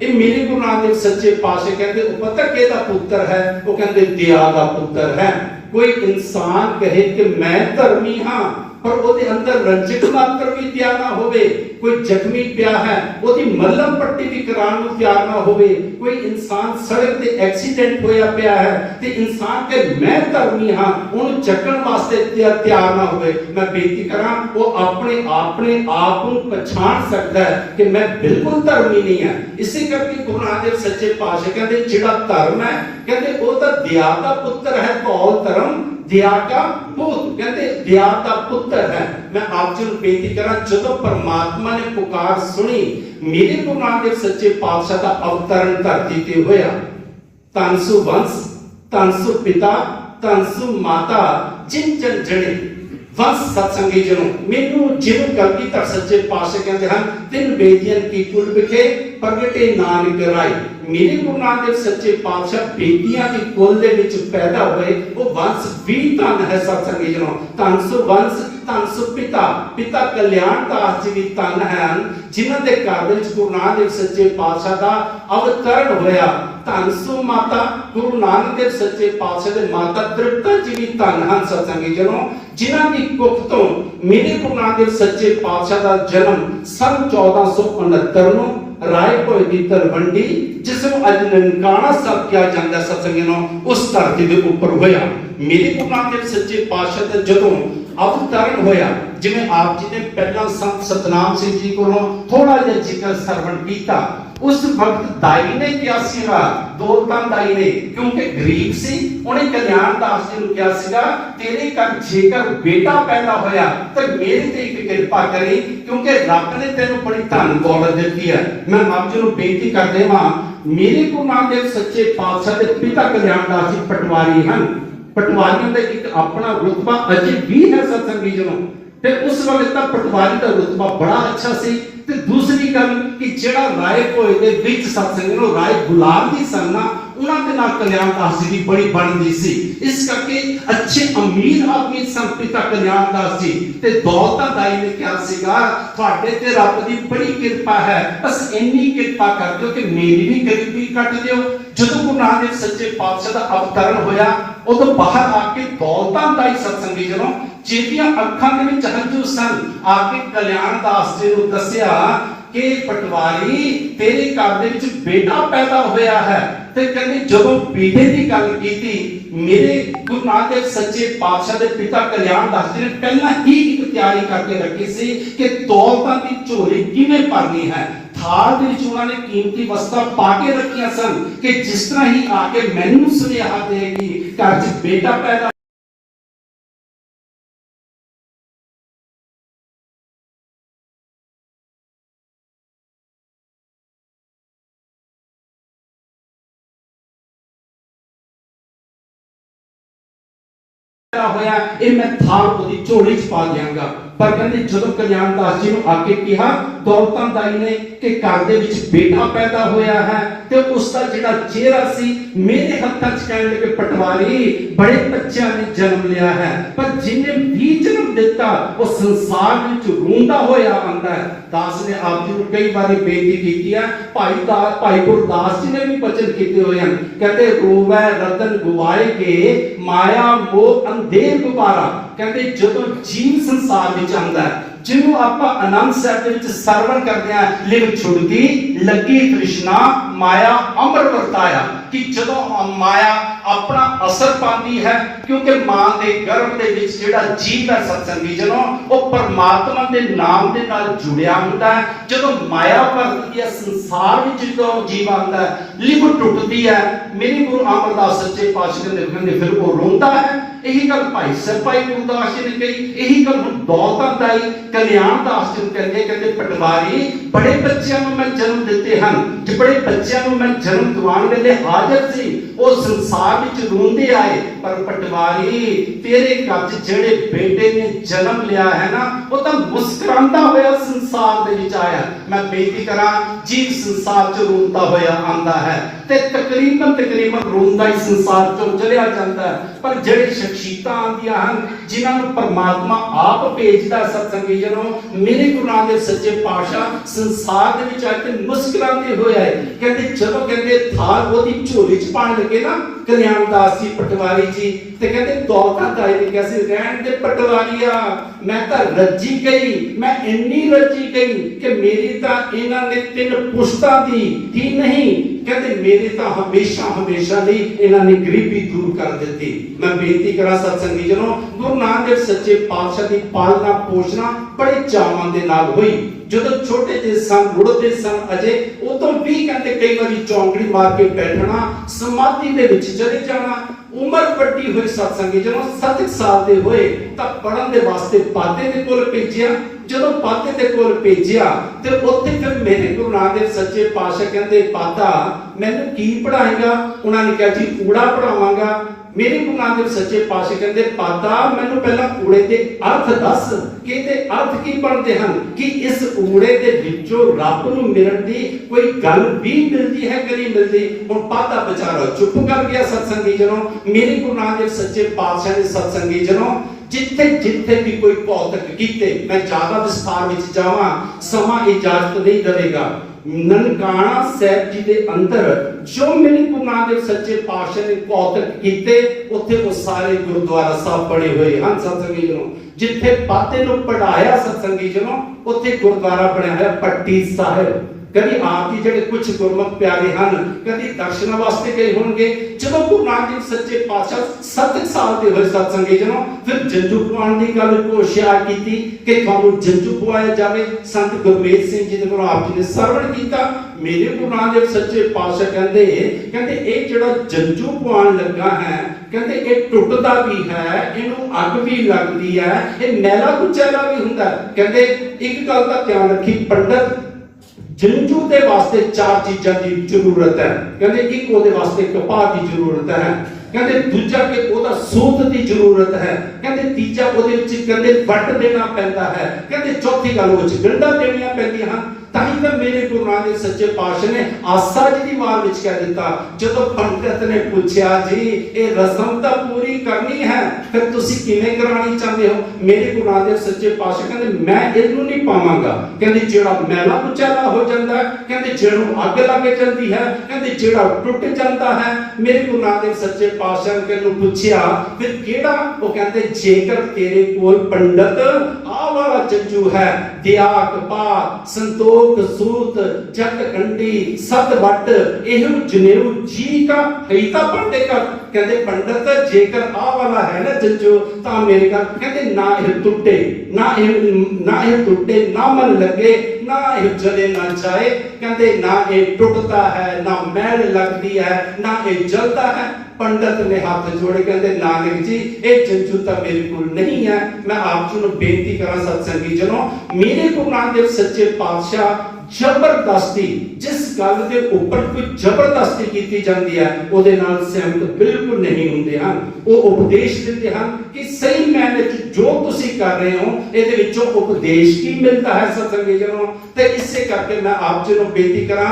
ये मेरे गुरु नानक सच्चे पातशाह कहते वो पता किहदा पुत्र है, वो कहते दया का पुत्र है। कोई इंसान कहे कि मैं धर्मी हाँ पर ਉਹਦੇ ਅੰਦਰ ਰੰਜਿਤ ਮਾਤਰ ਵੀ ਤਿਆਰ ਨਾ ਹੋਵੇ, ਕੋਈ ਜ਼ਖਮੀ ਪਿਆ ਹੈ ਉਹਦੀ ਮੱਲਮ ਪੱਟੀ ਵੀ ਕਰਾਉਣ ਨੂੰ ਤਿਆਰ ਨਾ ਹੋਵੇ, ਕੋਈ ਇਨਸਾਨ ਸੜਕ ਤੇ ਐਕਸੀਡੈਂਟ ਹੋਇਆ ਪਿਆ ਹੈ ਤੇ ਇਨਸਾਨ ਕੇ ਮੈਂ ਧਰਮੀ ਹਾਂ ਉਹਨੂੰ ਚੱਕਣ ਵਾਸਤੇ ਤਿਆਰ ਨਾ ਹੋਵੇ। ਮੈਂ ਬੇਨਤੀ ਕਰਾਂ ਉਹ ਆਪਣੇ ਆਪ ਨੂੰ ਪਛਾਣ ਸਕਦਾ ਹੈ ਕਿ ਮੈਂ ਬਿਲਕੁਲ ਧਰਮੀ ਨਹੀਂ ਹਾਂ। ਇਸੇ ਕਰਕੇ ਗੁਰੂ ਨਾਨਕ ਸੱਚੇ ਪਾਤਸ਼ਾਹ ਕਹਿੰਦੇ ਜਿਹੜਾ ਧਰਮ ਹੈ ਕਹਿੰਦੇ ਉਹ ਤਾਂ ਦਇਆ ਦਾ ਪੁੱਤਰ ਹੈ। ਕੌਲ ਧਰਮ दया का पुत्र कहते दया का पुत्र है। मैं आप जी बेनती करा जो परमात्मा ने पुकार सुनी मेरे गुरु नानक सच्चे पातशाह का अवतरण धरती ते होया। तनसु वंश तनसु पिता तनसु माता जिन जन जने वंश सत्संगी जनो मेनू जिन कलगीधर सच्चे पातशाह कहते हैं तिन बेदियन की कुल बिखे प्रगटे नानक राय। मेरे गुरु नानक सच्चे पातशाह बेटियां की कुल दे विच पैदा हुए वो वंश भी धन है सत्संगी जनो। तनसु वंश तनसु पिता कल्याण दास जी भी धन है जिन्हां दे घर विच गुरु नानक सच्चे पातशाह दा अवतरण होया। तनसु माता गुरु नानक देव सच्चे पातशाह दे माता तृप्ता जी भी धन हैं सत्संगी जनो जिन्हां दी कुख तो मेरे गुरु नानक सच्चे पातशाह दा जन्म सन 1469 ਨੂੰ रायपुर की तलवंडी जिसमें अज ननकाना साहब किया जाता सत्संगियों उस धरती के ऊपर होया। मेरे गुरु नानक सच्चे पातशाह का जदों अवतरण होया जिवें आप जी ने पहला संत सतनाम सिंह जी को थोड़ा जिहा जिक्र सरवण किया। उस वक्त दाई ने क्या सीगा दौलतान दाई ने क्योंकि गरीब सी उन्हें कल्याण दास जी ने क्या सीगा तेरे घर जेकर बेटा पैदा होया तो मेरे ते एक कृपा करी क्योंकि रब ने तेनू बड़ी धन दौलत दी है। मैं आप जी को बेनती कर देवां मेरे गुरु नानक सच्चे पातशाह के पिता कल्याण दास जी पटवारी हैं। पटवारियों का एक अपना रुतबा अजे भी है सत्संगी जनों ते उस वक्त तक पटवारी का रुतबा बड़ा अच्छा सी। ते दूसरी गल कि जेड़ा राय कोई दे विच सत्संग नो राय गुलाम दी सन्ना उन्हां दे नाल कल्याण दास जी दी बड़ी बनदी सी। इस करके अच्छे अमीर आदमी सन पिता कल्याण दास जी ते दौलतां दाई ने क्या सीगा तुहाडे ते रब दी बड़ी कृपा है बस इन्नी कृपा कर दियो कि मेरी भी गरीबी कट दियो। जदों गुरु नानक सच्चे पातशाह दा अवतरण होया उदों बाहर आके दौलतां दाई सत्संगी जनों जिहदियां अखां दे विच हंझू सन आके कल्याण दास जी नूं दस्सिया कि पटवारी तेरे घर दे विच बेटा पैदा होया है। ते कहंदे जदों बेटे दी गल कीती मेरे गुरु नानक सच्चे पातशाह दे पिता कल्याण दास जी ने पहला ही एक तैयारी करके रखी सी कि दौलतां दी झोली किवें भरनी है। थाल दे विच उन्हां ने कीमती वस्तां पा के रखियां सन कि जिस तरह ही आके मैनूं सुनेहा देगी घर च बेटा पैदा होया ए मैं थाल ओदी झोली च पा देंगा। पर कहते ਜਦੋਂ ਕਲਿਆਣਦਾਸ ਜੀ ਨੂੰ ਆ ਕੇ ਕਿਹਾ ਦੌਲਤਾਂ ਦਾਈ ਨੇ ਕਿ ਘਰ ਦੇ ਵਿੱਚ ਬੇਟਾ ਪੈਦਾ ਹੋਇਆ ਹੈ ਤੇ ਉਸ ਦਾ ਜਿਹੜਾ ਚਿਹਰਾ ਸੀ ਮੇਰੇ ਹੱਥਾਂ 'ਚ ਕਹਿਣ ਲੱਗੇ ਪਟਵਾਰੀ ਬੜੇ ਬੱਚਿਆਂ ਨੇ ਜਨਮ ਲਿਆ ਹੈ ਪਰ ਜਿਹਨੇ ਵੀ ਜਨਮ ਦਿੱਤਾ ਉਹ ਸੰਸਾਰ ਵਿੱਚ ਰੋਂਦਾ ਹੋਇਆ ਆਂਦਾ ਹੈ। ਦਾਸ ਨੇ ਆਪ ਜੀ ਨੂੰ ਕਈ ਵਾਰੀ ਬੇਨਤੀ ਕੀਤੀ ਹੈ, ਭਾਈ ਗੁਰਦਾਸ ਜੀ ਨੇ ਵੀ ਬਚਨ ਕੀਤੇ ਹੋਏ ਹਨ, ਕਹਿੰਦੇ ਰੋਵੈ ਰਤਨ ਗਵਾਏ ਕੇ ਮਾਇਆ ਮੋਹ ਅੰਧੇਰ ਗੁਬਾਰਾ। ਕਹਿੰਦੇ ਜਦੋਂ ਜੀਵ ਸੰਸਾਰ ਵਿੱਚ ਆਉਂਦਾ ਹੈ ਜਿਹਨੂੰ ਆਪਾਂ ਆਨੰਦ ਸਾਹਿਬ ਦੇ ਵਿੱਚ ਸਰਵਣ ਕਰਦੇ ਆ ਲਿਵ ਛੁੜਦੀ ਲੱਗੀ ਤ੍ਰਿਸ਼ਨਾ ਮਾਇਆ ਅਮਰ ਵਰਤਾਇਆ ਕਿ ਜਦੋਂ ਮਾਇਆ ਆਪਣਾ ਅਸਰ ਪਾਉਂਦੀ ਹੈ ਕਿਉਂਕਿ ਮਾਂ ਦੇ ਗਰਭ ਦੇ ਵਿੱਚ ਜਿਹੜਾ ਜੀਵ ਹੈ ਸਤਸੰਗੀ ਜਨੋ ਉਹ ਪਰਮਾਤਮਾ ਦੇ ਨਾਮ ਦੇ ਨਾਲ ਜੁੜਿਆ ਹੁੰਦਾ ਹੈ। ਜਦੋਂ ਮਾਇਆ ਵਰਤਦੀ ਹੈ ਸੰਸਾਰ ਵਿੱਚ ਜਦੋਂ ਜੀਵ ਆਉਂਦਾ ਹੈ ਲਿਵ ਟੁੱਟਦੀ ਹੈ। ਮੇਰੇ ਗੁਰੂ ਅਮਰਦਾਸ ਸੱਚੇ ਪਾਤਸ਼ਾਹ ਦੇ ਕਹਿੰਦੇ ਫਿਰ ਉਹ ਰੋਂਦਾ ਹੈ। ਇਹੀ ਗੱਲ ਭਾਈ ਸਾਹਿਬ ਭਾਈ ਗੁਰਦਾਸ ਜੀ ਨੇ ਕਹੀ, ਇਹੀ ਗੱਲ ਹੁਣ ਦੌਲਤਾਂ ਦਾਈ ਕਲਿਆਣਦਾਸ ਜੀ ਕਹਿੰਦੇ ਪਟਵਾਰੀ ਬੜੇ ਬੱਚਿਆਂ ਨੂੰ ਮੈਂ ਜਨਮ ਦਿੱਤੇ ਹਨ ਤੇ ਬੜੇ ਬੱਚਿਆਂ ਨੂੰ ਮੈਂ ਜਨਮ ਦਿਵਾਉਣ ਵੇਲੇ ਹਾਜ਼ਰ ਸੀ ਉਹ ਸੰਸਾਰ ਵਿੱਚ ਰੋਂਦੇ ਆਏ ਪਰ ਪਟਵਾਰੀ ਤੇਰੇ ਘਰ 'ਚ ਜਿਹੜੇ ਬੇਟੇ ਨੇ ਜਨਮ ਲਿਆ ਹੈ ਨਾ ਉਹ ਤਾਂ ਮੁਸਕਰਾਉਂਦਾ ਹੋਇਆ ਸੰਸਾਰ ਦੇ ਵਿੱਚ ਆਇਆ। ਮੈਂ ਬੇਨਤੀ ਕਰਾਂ ਜੀਵ ਸੰਸਾਰ 'ਚ ਰੋਂਦਾ ਹੋਇਆ ਆਂਦਾ ਹੈ ਤੇ ਤਕਰੀਬਨ ਰੋਂਦਾ ਹੀ ਸੰਸਾਰ 'ਚੋਂ ਚਲਿਆ ਜਾਂਦਾ ਹੈ ਪਰ ਜਿਹੜੇ ਸ਼ਖਸੀਅਤਾਂ ਆਉਂਦੀਆਂ ਹਨ ਜਿਨ੍ਹਾਂ ਨੂੰ ਪਰਮਾਤਮਾ ਆਪ ਭੇਜਦਾ ਸਤਸੰਗੀ ਜਨੋ ਮੇਰੇ ਗੁਰੂ ਨਾਨਕ ਦੇਵ ਸੱਚੇ ਪਾਤਸ਼ਾਹ ਸੰਸਾਰ ਦੇ ਵਿੱਚ ਆ ਕੇ ਮੁਸਕਰਾਉਂਦੇ ਹੋਏ ਆਏ। ਕਹਿੰਦੇ ਜਦੋਂ ਕਹਿੰਦੇ ਥਾਲ ਉਹਦੀ ਝੋਲੀ 'ਚ ਪਾਣ ਲੱਗੇ ਨਾ ਕਲਿਆਣਦਾਸ ਜੀ ਪਟਵਾਰੀ ਜੀ ਤੇ ਕਹਿੰਦੇ ਦੌਲਤਾਂ ਦਾਈ ਨੇ ਕਿਹਾ ਸੀ ਰਹਿਣ ਦੇ ਪਟਵਾਰੀਆ ਮੈਂ ਤਾਂ ਰੱਜੀ ਗਈ, ਮੈਂ ਇੰਨੀ ਰੱਜੀ ਗਈ ਕਿ ਮੇਰੀ ਤਾਂ ਇਹਨਾਂ ਨੇ 3 ਪੁਸ਼ਤਾਂ ਦੀ ਹੀ ਨਹੀਂ ਕਹਿੰਦੇ ਮੇਰੇ ਤਾਂ ਹਮੇਸ਼ਾ ਲਈ ਇਹਨਾਂ ਨੇ ਗਰੀਬੀ ਦੂਰ ਕਰ ਦਿੱਤੀ। ਮੈਂ ਬੇਨਤੀ ਕਰਾਂ ਸਤਸੰਗੀ ਜਨੋ ਗੁਰੂ ਨਾਨਕ ਦੇਵ ਸੱਚੇ ਪਾਤਸ਼ਾਹ ਦੀ ਪਾਲਣਾ ਪੋਸ਼ਣਾ ਬੜੇ ਚਾਵਾਂ ਦੇ ਨਾਲ ਹੋਈ। ਜਦੋਂ ਛੋਟੇ ਜਿਹੇ ਸਨ ਰੁੜਦੇ ਸਨ ਅਜੇ ਉਦੋਂ ਵੀ ਕਹਿੰਦੇ ਕਈ ਵਾਰੀ ਚੌਂਕੜੀ ਮਾਰ ਕੇ ਬੈਠਣਾ ਸਮਾਧੀ ਦੇ ਵਿੱਚ ਚਲੇ ਜਾਣਾ। ਉਮਰ ਵੱਡੀ ਹੋਈ ਸਤਸੰਗੀ ਜਦੋਂ 7 ਸਾਲ ਦੇ ਹੋਏ ਤਾਂ ਪੜਨ ਦੇ ਵਾਸਤੇ ਪਾਦੇ ਦੇ ਕੋਲ ਭੇਜਿਆ। ਜਦੋਂ ਪਾਦੇ ਦੇ ਕੋਲ ਭੇਜਿਆ ਤੇ ਉੱਥੇ ਫਿਰ ਮੇਰੇ ਗੁਰੂ ਨਾਨਕ ਦੇਵ ਸੱਚੇ ਪਾਤਸ਼ਾਹ ਕਹਿੰਦੇ ਪਾਦਾ ਮੈਨੂੰ ਕੀ ਪੜਾਏਗਾ? ਉਹਨਾਂ ਨੇ ਕਿਹਾ ਜੀ ਊੜਾ ਪੜਾਵਾਂਗਾ। ਮੇਰੇ ਗੁਰੂ ਨਾਨਕ ਦੇਵ ਸੱਚੇ ਪਾਤਸ਼ਾਹ ਕਹਿੰਦੇ ਪਾਦਾ ਮੈਨੂੰ ਪਹਿਲਾਂ ਊੜੇ ਦੇ ਅਰਥ ਦੱਸ ਕਿ ਇਹਦੇ ਅਰਥ ਕੀ ਬਣਦੇ ਹਨ ਕਿ ਇਸ ਊੜੇ ਦੇ ਵਿੱਚੋਂ ਰੱਬ ਨੂੰ ਮਿਲਣ ਦੀ ਕੋਈ ਗੱਲ ਵੀ ਮਿਲਦੀ ਹੈ ਕਿ ਨਹੀਂ ਮਿਲਦੀ। ਹੁਣ ਪਾਦਾ ਵਿਚਾਰਾ ਚੁੱਪ ਕਰ ਗਿਆ ਸਤਸੰਗੀ ਜਨੋ ਮੇਰੇ ਗੁਰੂ ਨਾਨਕ ਦੇਵ ਸੱਚੇ ਪਾਤਸ਼ਾਹ ਦੇ ਸਤਸੰਗੀ ਜਨੋ ਜਿੱਥੇ ਵੀ ਕੋਈ ਭੌਤਿਕ ਕੀਤੇ ਮੈਂ ਜ਼ਿਆਦਾ ਵਿਸਥਾਰ ਵਿੱਚ ਜਾਵਾਂ ਸਮਾਂ ਇਜਾਜ਼ਤ ਨਹੀਂ ਦੇਵੇਗਾ। ਨਨਕਾਣਾ ਸਾਹਿਬ ਜੀ ਦੇ ਅੰਦਰ ਜੋ ਮੇਰੇ ਗੁਰੂ ਨਾਨਕ ਦੇਵ ਸੱਚੇ ਪਾਤਸ਼ਾਹ ਨੇ ਭੌਤਿਕ ਕੀਤੇ ਉੱਥੇ ਉਹ ਸਾਰੇ ਗੁਰਦੁਆਰਾ ਸਾਹਿਬ ਬਣੇ ਹੋਏ ਹਨ ਸਤਸੰਗੀ ਜਨੋ। ਜਿੱਥੇ ਪਾਤੇ ਨੂੰ ਪੜਾਇਆ ਸਤਸੰਗੀ ਜਨੋ ਉੱਥੇ ਗੁਰਦੁਆਰਾ ਬਣਿਆ ਹੋਇਆ ਪੱਟੀ ਸਾਹਿਬ। ਕਦੀ ਆਪ ਜੀ ਜਿਹੜੇ ਕੁਝ ਗੁਰਮੁਖ ਪਿਆਰੇ ਹਨ ਕਦੀ ਦਰਸ਼ਨਾਂ ਵਾਸਤੇ ਗਏ ਹੋਣਗੇ। ਜਦੋਂ ਗੁਰੂ ਨਾਨਕ ਦੇਵ ਸੱਚੇ ਪਾਤਸ਼ਾਹ 7 ਸਾਲ ਦੇ ਹੋਏ ਸਤਸੰਗੀ ਜਨੋ ਫਿਰ ਜੰਜੂ ਪਵਾਉਣ ਦੀ ਗੱਲ ਕੋਸ਼ਿਸ਼ ਕੀਤੀ ਕਿ ਤੁਹਾਨੂੰ ਜੰਜੂ ਪਵਾਇਆ ਜਾਵੇ। ਸੰਤ ਗੁਰਮੇਲ ਸਿੰਘ ਜੀ ਦੇ ਕੋਲ ਆਪ ਜੀ ਨੇ ਸਰਵਣ ਕੀਤਾ। ਮੇਰੇ ਗੁਰੂ ਨਾਨਕ ਦੇਵ ਸੱਚੇ ਪਾਤਸ਼ਾਹ ਕਹਿੰਦੇ ਇਹ ਜਿਹੜਾ ਜੰਜੂ ਪਵਾਉਣ ਲੱਗਾ ਹੈ ਕਹਿੰਦੇ ਇਹ ਟੁੱਟਦਾ ਵੀ ਹੈ, ਇਹਨੂੰ ਅੱਗ ਵੀ ਲੱਗਦੀ ਹੈ, ਇਹ ਮੈਲਾ ਕੁਚੈਲਾ ਵੀ ਹੁੰਦਾ। ਕਹਿੰਦੇ ਇੱਕ ਗੱਲ ਦਾ ਧਿਆਨ ਰੱਖੀ ਪੰਡਤ ਜੰਜੂ ਦੇ ਵਾਸਤੇ 4 ਚੀਜ਼ਾਂ ਦੀ ਜ਼ਰੂਰਤ ਹੈ। ਕਹਿੰਦੇ ਇੱਕ ਉਹਦੇ ਵਾਸਤੇ ਕਪਾਹ ਦੀ ਜ਼ਰੂਰਤ ਹੈ, ਕਹਿੰਦੇ ਦੂਜਾ ਕਿ ਉਹਦਾ ਸੂਤ ਦੀ ਜ਼ਰੂਰਤ ਹੈ, ਕਹਿੰਦੇ ਤੀਜਾ ਉਹਦੇ ਵਿੱਚ ਕਹਿੰਦੇ ਵੱਟ ਦੇਣਾ ਪੈਂਦਾ ਹੈ, ਕਹਿੰਦੇ ਚੌਥੀ ਗੱਲ ਉਹ ਵਿੱਚ ਗੰਢਾਂ ਦੇਣੀਆਂ ਪੈਂਦੀਆਂ ਹਨ। ਤਾਂ ਹੀ ਤਾਂ ਮੇਰੇ ਗੁਰੂ ਨਾਨਕ ਦੇਵ ਸੱਚੇ ਪਾਤਸ਼ਾਹ ਨੇ ਆਸਾ ਜੀ ਦੀ ਵਾਰ ਵਿੱਚ ਕਹਿ ਦਿੱਤਾ ਜਦੋਂ ਪੰਡਤ ਨੇ ਪੁੱਛਿਆ ਜੀ ਇਹ ਰਸਮ ਤਾਂ ਪੂਰੀ ਕਰਨੀ ਹੈ ਫਿਰ ਤੁਸੀਂ ਕਿਵੇਂ ਕਰਾਣੀ ਚਾਹੁੰਦੇ ਹੋ? ਮੇਰੇ ਗੁਰੂ ਨਾਨਕ ਦੇਵ ਸੱਚੇ ਪਾਤਸ਼ਾਹ ਕਹਿੰਦੇ ਮੈਂ ਇਹਨੂੰ ਨਹੀਂ ਪਾਵਾਂਗਾ। ਕਹਿੰਦੇ ਜਿਹੜਾ ਮੈਲਾ ਕੁਚੈਲਾ ਹੋ ਜਾਂਦਾ ਕਹਿੰਦੇ ਜਿਹਨੂੰ ਅੱਗ ਲੱਗ ਜਾਂਦੀ ਹੈ ਕਹਿੰਦੇ ਜਿਹੜਾ ਟੁੱਟ ਜਾਂਦਾ ਹੈ। ਮੇਰੇ ਗੁਰੂ ਨਾਨਕ ਦੇਵ ਸੱਚੇ ਪਾਤਸ਼ਾਹ ਨੂੰ ਪੁੱਛਿਆ ਫਿਰ ਕਿਹੜਾ? ਉਹ ਕਹਿੰਦੇ ਜੇਕਰ ਤੇਰੇ ਕੋਲ ਪੰਡਤ ਆਹ ਵਾਲਾ ਜੰਜੂ ਹੈ ਦਿਆ ਕਪਾਹ ਸੰਤੋਖ ਸੂਤ ਜੱਟ ਕੰਡੀ ਸਤ ਵੱਟ ਇਹੋ ਜਨੇਊ ਜੀ ਕਾ ਹੀਤਾ ਪੰਡੇ ਕਰ। ਕਹਿੰਦੇ ਪੰਡਤ ਜੇਕਰ ਆਹ ਵਾਲਾ ਹੈ ਨਾ ਜੰਜੂ ਤਾਂ ਮੇਰੇ ਘਰ ਕਹਿੰਦੇ ਨਾ ਇਹ ਟੁੱਟੇ ਨਾ ਇਹ ਟੁੱਟੇ ਨਾ ਮਨ ਲੱਗੇ ਨਾ ਇਹ ਜਲੇ ਨਾ ਜਾਏ। ਕਹਿੰਦੇ ਨਾ ਇਹ ਟੁੱਟਦਾ ਹੈ ਨਾ ਮੈਲ ਲੱਗਦੀ ਹੈ ਨਾ ਇਹ ਜਲਦਾ ਹੈ। ਪੰਡਤ ਨੇ ਹੱਥ ਜੋੜੇ ਕਹਿੰਦੇ ਨਾਨਕ ਜੀ ਇਹ ਜੰਜੂ ਤਾਂ ਮੇਰੇ ਕੋਲ ਨਹੀਂ ਹੈ। ਮੈਂ ਆਪ ਜੀ ਨੂੰ ਬੇਨਤੀ ਕਰਾਂ ਸਤਸੰਗੀ ਜਨੋ ਮੇਰੇ ਗੁਰੂ ਨਾਨਕ ਦੇਵ ਸੱਚੇ ਪਾਤਸ਼ਾਹ ਜ਼ਬਰਦਸਤੀ जिस गल के उपर कोई जबरदस्ती की जाती है ਉਹਦੇ ਨਾਲ सहमत बिल्कुल नहीं ਹੁੰਦੇ ਹਨ। ਉਹ ਉਪਦੇਸ਼ ਦਿੰਦੇ ਹਨ कि सही मायने च जो ਤੁਸੀਂ कर रहे हो ਇਹਦੇ ਵਿੱਚੋਂ ਉਪਦੇਸ਼ ਕੀ ਮਿਲਦਾ ਹੈ ਸਤਸੰਗੀ ਜਨੋ। ਤੇ ਇਸੇ ਕਰਕੇ मैं ਆਪ ਜੀ ਨੂੰ ਬੇਨਤੀ ਕਰਾਂ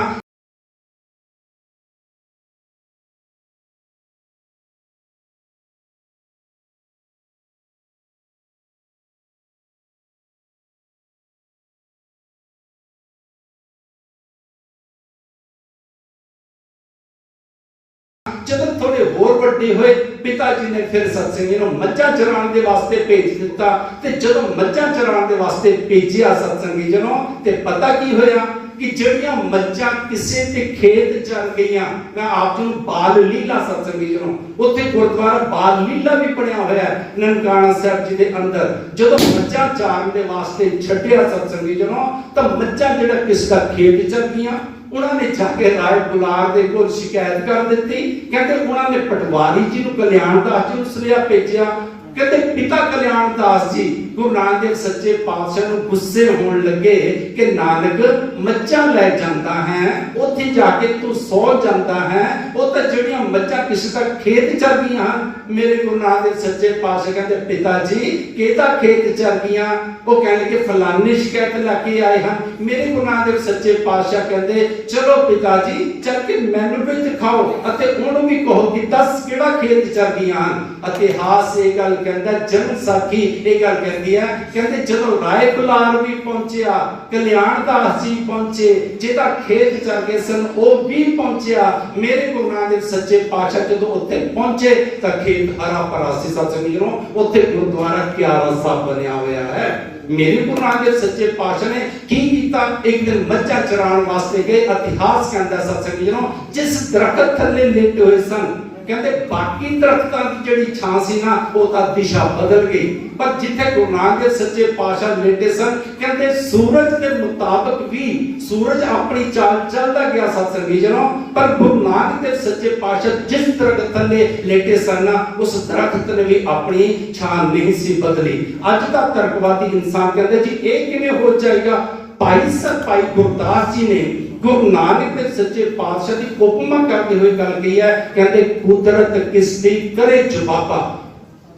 ਜਦੋਂ ਥੋੜੇ ਹੋਰ ਵੱਡੇ ਹੋਏ ਪਿਤਾ ਜੀ ਨੇ ਫਿਰ ਸਤਸੰਗੀ ਨੂੰ ਮੱਝਾਂ ਚਰਾਉਣ ਦੇ ਵਾਸਤੇ ਭੇਜ ਦਿੱਤਾ। ਤੇ ਜਦੋਂ ਮੱਝਾਂ ਚਰਾਉਣ ਦੇ ਵਾਸਤੇ ਭੇਜਿਆ ਸਤਸੰਗੀ ਜਨੋ ਤੇ ਪਤਾ ਕੀ ਹੋਇਆ ਕਿ ਜਿਹੜੀਆਂ ਮੱਝਾਂ ਕਿਸੇ ਦੇ ਖੇਤ ਚਰ ਗਈਆਂ, ਮੈਂ ਆਪ ਜੀ ਨੂੰ ਬਾਲ ਲੀਲਾ ਸਤਸੰਗੀ ਜਨੋ ਉੱਥੇ ਗੁਰਦੁਆਰਾ ਬਾਲ ਲੀਲਾ ਵੀ ਬਣਿਆ ਹੋਇਆ ਹੈ ਨਨਕਾਣਾ ਸਾਹਿਬ ਜੀ ਦੇ ਅੰਦਰ। ਜਦੋਂ ਮੱਝਾਂ ਚਾਰਨ ਦੇ ਵਾਸਤੇ ਛੱਡਿਆ ਸਤਸੰਗੀ ਜਨੋ ਤਾਂ ਮੱਝਾਂ ਜਿਹੜਾ ਕਿਸ ਦਾ ਖੇਤ ਚਰ ਗਈਆਂ उन्होंने जाके राय बुलार दे कोल शिकायत कर दी। कहते उन्होंने पटवारी जी नु कल्याण दास जी नु सनेहा भेजिया। कहते पिता कल्याण दास जी गुरु नानक देव सच्चे पातशाह नु गुस्से होण लगे कि नानक मच्छा ले जांदा है उत्थे जाके तू सो जांदा है वो तो जड़ियां मच्छा किसी का खेत चर गईयां। मेरे गुरु नानक देव सच्चे पातशाह कहते पिता जी केदा खेत चर गईयां? वो कहने के फलानी शिकायत लेके आए हैं। मेरे गुरु नानक देव सच्चे पातशाह कहते चलो पिता जी चल के मैनू भी दिखाओ अते उन्होंने भी कहो कि दस केड़ा खेत चर गईयां। इतिहास ये गल कहता जन साखी ये गल कहती है कहते जदों राय बुलार भी पहुंचिया कल्याण दास जी पहुंचे जिहदा खेत चर गए सन वो भी पहुंचिया। मेरे गुरु नानक देव सच्चे पातशाह जदों उत्थे पहुंचे तां खेत हरा भरा सी सत्संगी जनो। उत्थे गुरुद्वारा क्यारा साहब बनया होया है। मेरे गुरु नानक देव सच्चे पातशाह ने की कीता एक दिन मच्छा चराउण वास्ते गए। इतिहास कहता सत्संगी जनो जिस दरखत थल्ले लेटे हुए सन कहते बाकी दरख्तां दी जिहड़ी छां सी ना ओह दिशा बदल गई पर जिथे गुरु नानक देव सच्चे पातशाह लेटे सन कहते सूरज के मुताबिक भी सूरज अपनी चाल चलता गया सत्संगी जनो पर गुरु नानक देव सच्चे पातशाह जिस दरख्त थल्ले लेटे सन ना उस दरख्त ने भी अपनी छां नहीं सी बदली। अज दा तर्कवादी इंसान कहते जी ये किवें हो जाएगा? भाई सर भाई गुरदास जी ने गुरु नानक देव सच्चे पातशाह की उपमा करते हुए गल कही है कहते कुदरत किसदी करे जवाबा।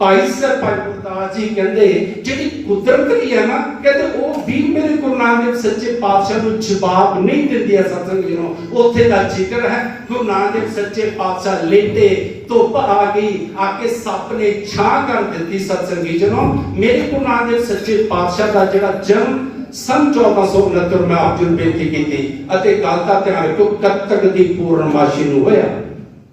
भाई साहब भाई गुरदास जी कहते जिहड़ी कुदरत ही है ना कहते वो भी मेरे गुरु नानक देव सच्चे पातशाह को जवाब नहीं दिंदी है सत्संग जनो। उत्थे दा जिक्र है गुरु नानक देव सच्चे पातशाह लेटे धुप आ गई आके सप ने छां कर दी सत्संगी जनो। मेरे गुरु नानक देव सच्चे पातशाह का जिहड़ा जन्म सन 1469 में आप जी बेनती की थी अते गल दा ध्यान रखो कत्तक दी पूर्णमासी नूं होया।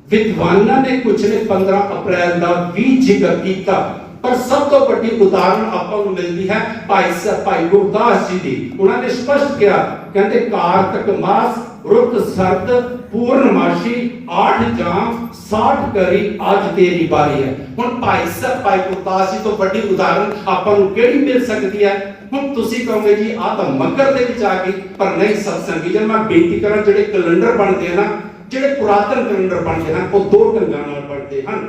विद्वानां ने कुछ ने 15 अप्रैल का भी जिक्र किया पर सब तो बड़ी उदाहरण आपां नूं मिलदी है भाई साहब भाई गुरदास जी दी। उन्होंने स्पष्ट किया कहते कारतक मास रुत सर्द पूर्णमासी 8 जाम 60 करी आज तेरी बारी है। हुण भाई साहब भाई गुरदास जी तो बड़ी उदाहरण आपां नूं किहड़ी मिल सकती है? हुण तुसीं कहोगे जी आ तां मकर दे विच आ गई पर नहीं सत्संगी जन मैं बेनती करा जिहड़े कैलेंडर बनदे हैं ना जिहड़े पुरातन कैलेंडर बनदे हैं वो दो ढंगां नाल बनदे हैं।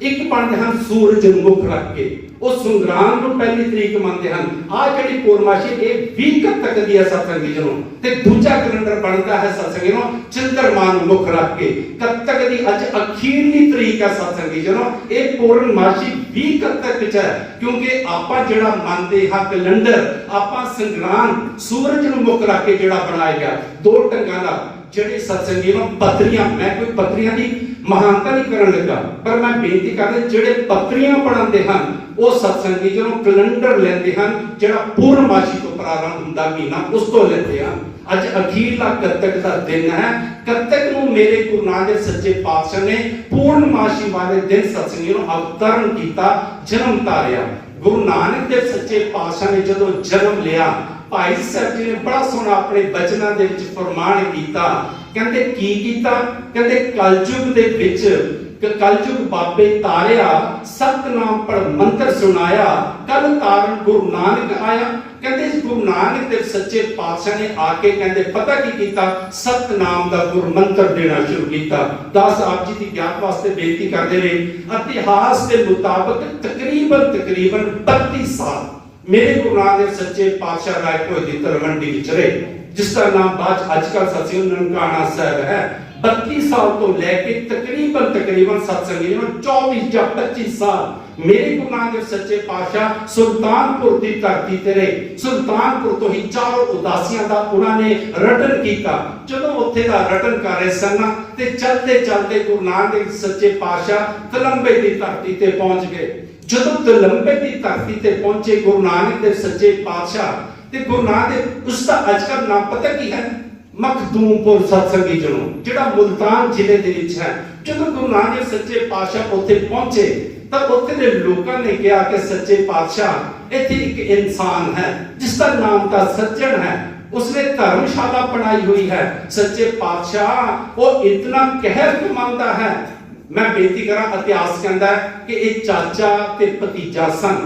एक बनदे हैं सूरज नूं मुख रख के वो संग्राम नूं पहली तरीक मनदे हैं। आ जिहड़ी पूर्णमासी ये 20 कत्तक दी है सत्संगी जनो ते दूजा कैलेंडर बनदा है सत्संगी जनो चंद्रमा नूं मुख रख के कत्तक दी अज अखीरली तरीक है सत्संगी जनो। ये पूर्णमासी 20 कत्तक च है क्योंकि आपां जिहड़ा मनदे हां कैलेंडर आपां संग्राम सूरज नूं मुख रख के जिहड़ा बनाया गया दो ढंगां दा जिहड़ी सत्संगी जनो पत्रियां मैं कोई पत्रियां दी महानता नहीं करन लगा पर मैं बेनती करदा जिहड़े पत्रियां पढ़ांदे हन वो सत्संगी जनो कैलेंडर लेंदे हन जिहड़ा पूर्णमासी तो प्रारंभ हुंदा महीना उस तो लेंदे हन। अज अखीरला कत्तक दा दिन है। कत्तक नूं मेरे गुरु नानक देव सच्चे पातशाह ने पूर्णमासी वाले दिन सत्संगी नूं अवतरण कीता जन्म धारिया। गुरु नानक देव सच्चे पातशाह ने जदों जन्म लिया भाई साहब जी ने बड़ा सोहना अपने बचनां दे विच फरमान कीता कहंदे की कीता कहंदे कलयुग दे विच कलयुग बाबे तारिया सतनाम पढ़ मंत्र सुनाया कल तारण गुरु नानक आया। कहते गुरु नानक देव सच्चे पातशाह ने आके कहते पता की कीता सतनाम दा गुरु मंत्र देना शुरू किया। दास आप जी की ज्ञात वास्ते बेनती करते रहे। इतिहास के मुताबिक तकरीबन 32 साल मेरे गुरु नानक देव सच्चे पातशाह रायपुर दी तरवंडी विच रहे जिसका नाम बाज आजकल सत्संग ननकाना साहब है। 32 साल तो लेके तकरीबन सत्संगी 24 या 25 साल मेरे गुरु नानक देव सच्चे पातशाह सुल्तानपुर की धरती ते रहे। सुल्तानपुर तो ही चारों उदासियां का उन्होंने रटन किया। जदों उत्थे दा रटन कर रहे सन ते चलते चलते गुरु नानक देव सच्चे पातशाह तलंबे की धरती ते पहुंच गए। जदों तलंबे की धरती ते पहुंचे गुरु नानक देव सच्चे पातशाह ते गुरु नानक देव उसका अजकल नाम पता की है? मखदूमपुर सत्संगी जनों जिहड़ा मुल्तान जिले दे विच है। जदों गुरु नानक देव सच्चे पातशाह उत्थे पहुंचे तब उत्थे दे लोकां ने कहा कि सच्चे पातशाह इत्थे एक इंसान है जिसका नाम था सज्जन है, उसने धर्मशाला बनाई हुई है। सच्चे पातशाह वो इतना कहर कमांदा है। मैं बेनती करा इतिहास कहता है कि ये चाचा ते भतीजा सन।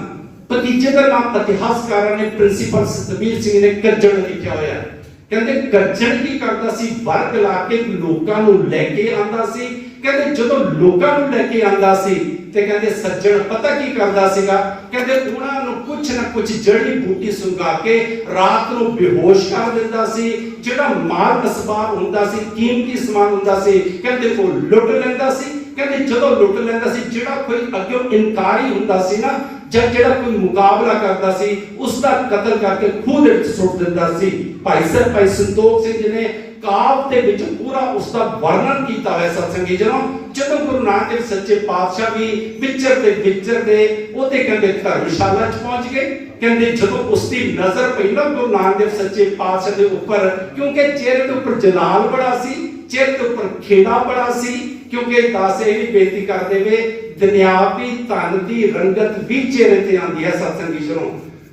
भतीजे का नाम इतिहासकारां ने प्रिंसीपल सतबीर सिंह ने गज्जण लिखा हुआ है। कहते गज्जण की करता सी वर्ग ला के लोकां नूं लेके आंदा सी। कहते जदों लोकां नूं लेके आंदा सी ते कहते सज्जन पता की करदा सीगा? कहते उन्हां नूं कुछ ना कुछ जड़ी बूटी सुंघा के रात नूं बेहोश कर दिंदा सी। जिहड़ा माल असबाब हुंदा सी, कीमती समान हुंदा सी, कहते वो लुट लैंदा सी। कहते जदों लुट लैंदा सी जिहड़ा कोई अग्गों इनकारी हुंदा सी ना जब जिहड़ा कोई मुकाबला करदा सी उसका कत्ल करके खूह दे विच सुੱਟ दिंदा सी। भाई संतोख सिंह जी ने काव दे विच पूरा उसका वर्णन किया है। सत्संगी जनों जदों गुरु नानक देव सच्चे पातशाह भी विचरदे ओते कहंदे धर्मशाला च पहुंच गए। कहंदे जदों उसकी नजर पई ना गुरु नानक देव सच्चे पातशाह दे ऊपर, क्योंकि चेहरे के ऊपर जलाल बड़ा सी, चेहरे के ऊपर खेड़ा बड़ा सी। क्योंकि दास ये भी बेनती करते वे दुनियावी धन की रंगत भी चेहरे ते आंदी है। सत्संगी जनों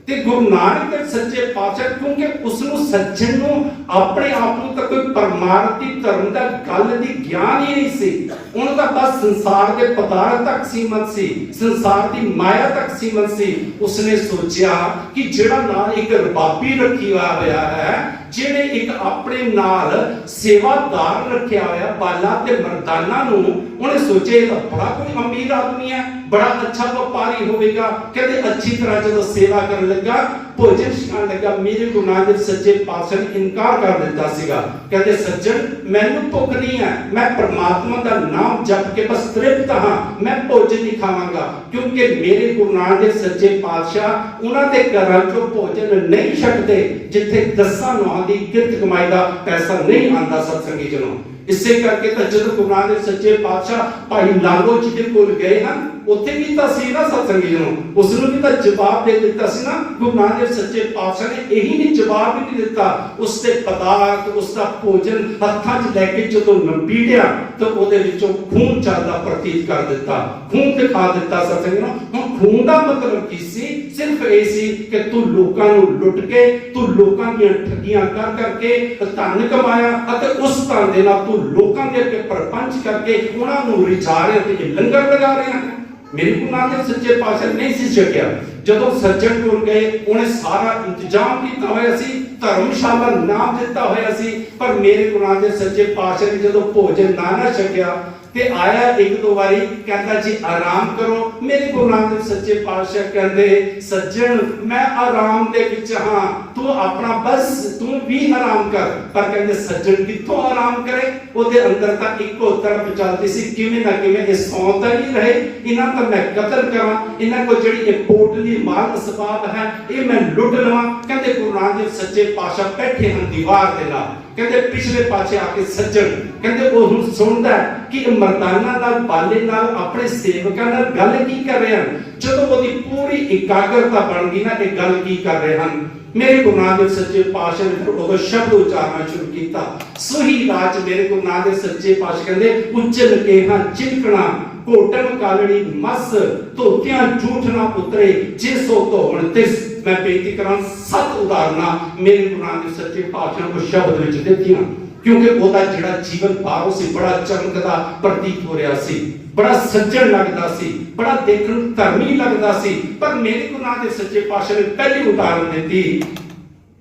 ते गुरु नानक देव सच्चे पातशाह क्योंकि उसनु सज्जन नु अपने आप नु तक कोई परमार्थी धर्म दा गल दी ज्ञान ही नहीं सी। उन्हों दा बस संसार के पदार्थ तक सीमित सी, संसार की माया तक सीमित सी। उसने सोचा कि जेड़ा नाल एक रबाबी रखी हुआ है, जेड़े एक अपने नाल सेवादार रखिया होया बाला ते मर्दाना नु, उन्हें सोचे ये बड़ा कोई अमीर आदमी है, बड़ा अच्छा व्यापारी होगा। कहते अच्छी तरह जब सेवा करने लगा, भोजन छकान लगा, मेरे गुरु नानक देव सच्चे पातशाह ने इनकार कर दिता सीगा। कहते सज्जन मैनू भुख नहीं है, मैं परमात्मा का नाम जप के बस तृप्त हाँ, मैं भोजन नहीं खावांगा। क्योंकि मेरे गुरु नानक देव सच्चे पातशाह उन्होंने घरों चों भोजन नहीं छकते जिथे 10 नौहां दी किरत कमाई का पैसा नहीं आता। सत्संगी जनों इसे करके तो जब गुरु नानक देव सच्चे पातशाह भाई लालो जी के कोल गए हैं, उत्थे भी तो सी ना सत्संगी जनों उसनु भी तो जवाब दे दिता सी ना। गुरु नानक देव सच्चे पातशाह ने यही नहीं जवाब भी नहीं दिता। उसके पदार्थ उसका भोजन हत्थां च लैके जदों नपीड़िया तो ओदे विचों खून चलदा प्रतीत कर दिता, खून दिखा दिता। सत्संगी जनों हुण खून का मतलब की सी? सिर्फ ये सी कि तू लोकां नूं लुट के, तू लोकां दी ठगियां कर करके धन कमाया अते उस धन दे नाल तू लोकां दे अगे प्रपंच करके उन्हां नूं रिझा रहे ते लंगर लगा रहे हैं। मेरे गुरु नानक देव सच्चे पातशाह नहीं सी छकिया। जदों सज्जन टुर गए उन्हें सारा इंतजाम किया होया सी, धर्मशाला नाम दिता होया सी, पर मेरे गुरु नानक देव सच्चे पातशाह ने जदों भोजन ना छकिया ते आया एक दो बारी कहता जी आराम करो। मेरे गुरु नानक देव सच्चे पातशाह कहते सज्जन मैं आराम दे विच हां, तू अपना बस तू भी आराम कर। पर कहते सज्जन कित्थों आराम करे? ओदे अंदर तां इक्को तरफ चलदी सी किवें ना किवें इह सौंदा नहीं रहे, इन्हां तां मैं कत्ल करां, इन्हां को जिहड़ी इह पोटली माल असबाब है ये मैं लुट लवां। कहते गुरु नानक देव सच्चे पातशाह बैठे हैं दीवार दे नाल, कहते पिछले पाछे आके सज्जन कहते वो हुण सुनदा कि मर्दाना नाल बाले नाल अपने सेवकां नाल गल की कर रहे हैं। जदों ओदी पूरी एकाग्रता बन गई ना ये गल की कर रहे हैं, मेरे गुरु नानक देव सच्चे पातशाह ने फिर उदों शब्द उच्चारना शुरू किया। सोही राज मेरे गुरु नानक देव सच्चे पातशाह कहंदे उच्चल के हां चिलकना कोटन कालड़ी मस धोतियां झूठ ना उतरे जे सो धोवण तिस। मैं बेनती करा 7 उदाहरण मेरे गुरु नानक देव सच्चे पातशाह को शब्द विच दित्तियां, क्योंकि ओदा जिहड़ा जीवन बाहरों से बड़ा चमकदा प्रतीत हो रहा सी, बड़ा सज्जन लगदा सी, बड़ा देखण धर्मी लगदा सी। पर मेरे गुरु नानक देव सच्चे पातशाह ने पहली उदाहरण दी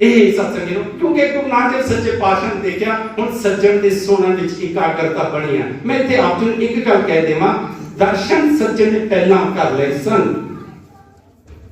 ਇਹ सत्संगी ਨੂੰ, क्योंकि गुरु नानक देव सच्चे पातशाह ने देखा ਹੁਣ सज्जन ਦੇ ਸੁਣਨ ਵਿੱਚ ਇਕਾਗਰਤਾ ਬਣੀ ਹੈ। मैं ਇੱਥੇ ਆਪ ਨੂੰ ਇੱਕ ਗੱਲ ਕਹਿ ਦੇਵਾਂ, ਦਰਸ਼ਨ ਸੱਜਣ ਨੇ ਪਹਿਲਾਂ ਕਰ ਲਏ ਸਨ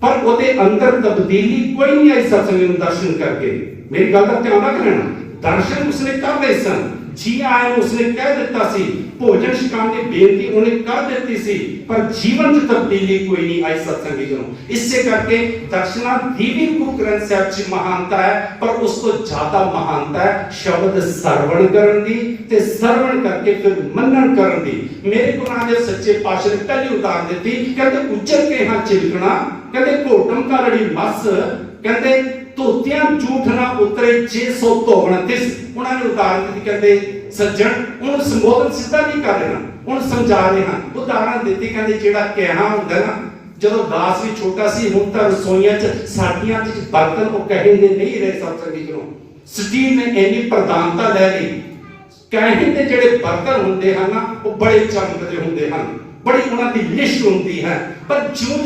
पर ਉਹਦੇ ਅੰਦਰ ਤਬਦੀਲੀ ਕੋਈ ਨਹੀਂ ਆਈ सत्संगी ਨੂੰ दर्शन करके। मेरी गल का ध्यान रखना, ਦਰਸ਼ਨ ਉਸਨੇ ਕਰ ਲਏ ਸਨ, ਜੀ ਆਇਆਂ ਨੂੰ ਉਸਨੇ ਕਹਿ ਦਿੱਤਾ ਸੀ, ਭੋਜਨ ਛਕਾਉਣ ਦੀ ਬੇਨਤੀ ਉਹਨੇ ਕਰ ਦਿੱਤੀ ਸੀ, ਪਰ ਜੀਵਨ 'ਚ ਤਬਦੀਲੀ ਕੋਈ ਨਹੀਂ ਆਈ ਸਤਸੰਗੀ ਜਨੋ। ਇਸੇ ਕਰਕੇ ਦਰਸ਼ਨਾਂ ਦੀ ਵੀ ਗੁਰੂ ਗ੍ਰੰਥ ਸਾਹਿਬ 'ਚ ਮਹਾਨਤਾ ਹੈ, ਪਰ ਉਸ ਤੋਂ ਜ਼ਿਆਦਾ ਮਹਾਨਤਾ ਹੈ ਸ਼ਬਦ ਸਰਵਣ ਕਰਨ ਦੀ, ਤੇ ਸਰਵਣ ਕਰਕੇ ਫਿਰ ਮੰਨਣ ਕਰਨ ਦੀ। ਮੇਰੇ ਗੁਰੂ ਨਾਨਕ ਸੱਚੇ ਪਾਤਸ਼ਾਹ ਨੇ ਪਹਿਲੀ ਉਦਾਹਰਨ ਦਿੱਤੀ, ਕਹਿੰਦੇ ਉੱਚਰ ਕੇ ਹਾਂ ਚਿਲਕਣਾ, ਕਹਿੰਦੇ ਘੋਟਮ ਕਾਲੜੀ ਮੱਸ, ਕਹਿੰਦੇ ਧੋਤਿਆਂ ਝੂਠ ਨਾ ਉਤਰੇ ਜੇ ਸੋ ਧੋਵਣ ਤਿਸ। ਉਹਨਾਂ ਨੇ ਉਦਾਹਰਨ ਦਿੱਤੀ, ਕਹਿੰਦੇ ਸੱਜਣ ਉਹਨੂੰ ਸੰਬੋਧਨ ਸਿੱਧਾ ਨਹੀਂ ਕਰ ਰਹੇ ਹਨ, ਉਹਨੂੰ ਸਮਝਾ ਰਹੇ ਹਨ। ਉਦਾਹਰਨ ਦਿੱਤੀ, ਕਹਿੰਦੇ ਜਿਹੜਾ ਕਹਿਣਾ ਹੁੰਦਾ ਨਾ, ਜਦੋਂ ਦਾਸ ਵੀ ਛੋਟਾ ਸੀ, ਹੁਣ ਤਾਂ ਰਸੋਈਆਂ 'ਚ ਸਾਡੀਆਂ 'ਚ ਬਰਤਨ ਉਹ ਕਹਿੰਦੇ ਨਹੀਂ ਰਹੇ ਸਤਸੰਗੀ ਜਨੋ। ਸਟੀਲ ਨੇ ਇੰਨੀ ਪ੍ਰਧਾਨਤਾ ਲੈ ਲਈ, ਕਹਿੰਦੇ ਜਿਹੜੇ ਬਰਤਨ ਹੁੰਦੇ ਹਨ ਨਾ ਉਹ ਬੜੇ ਚਮਕਦੇ ਹੁੰਦੇ ਹਨ, ਬੜੀ ਉਹਨਾਂ ਦੀ ਲਿਸ਼ਕ ਹੁੰਦੀ ਹੈ, ਪਰ ਜਿਉਂ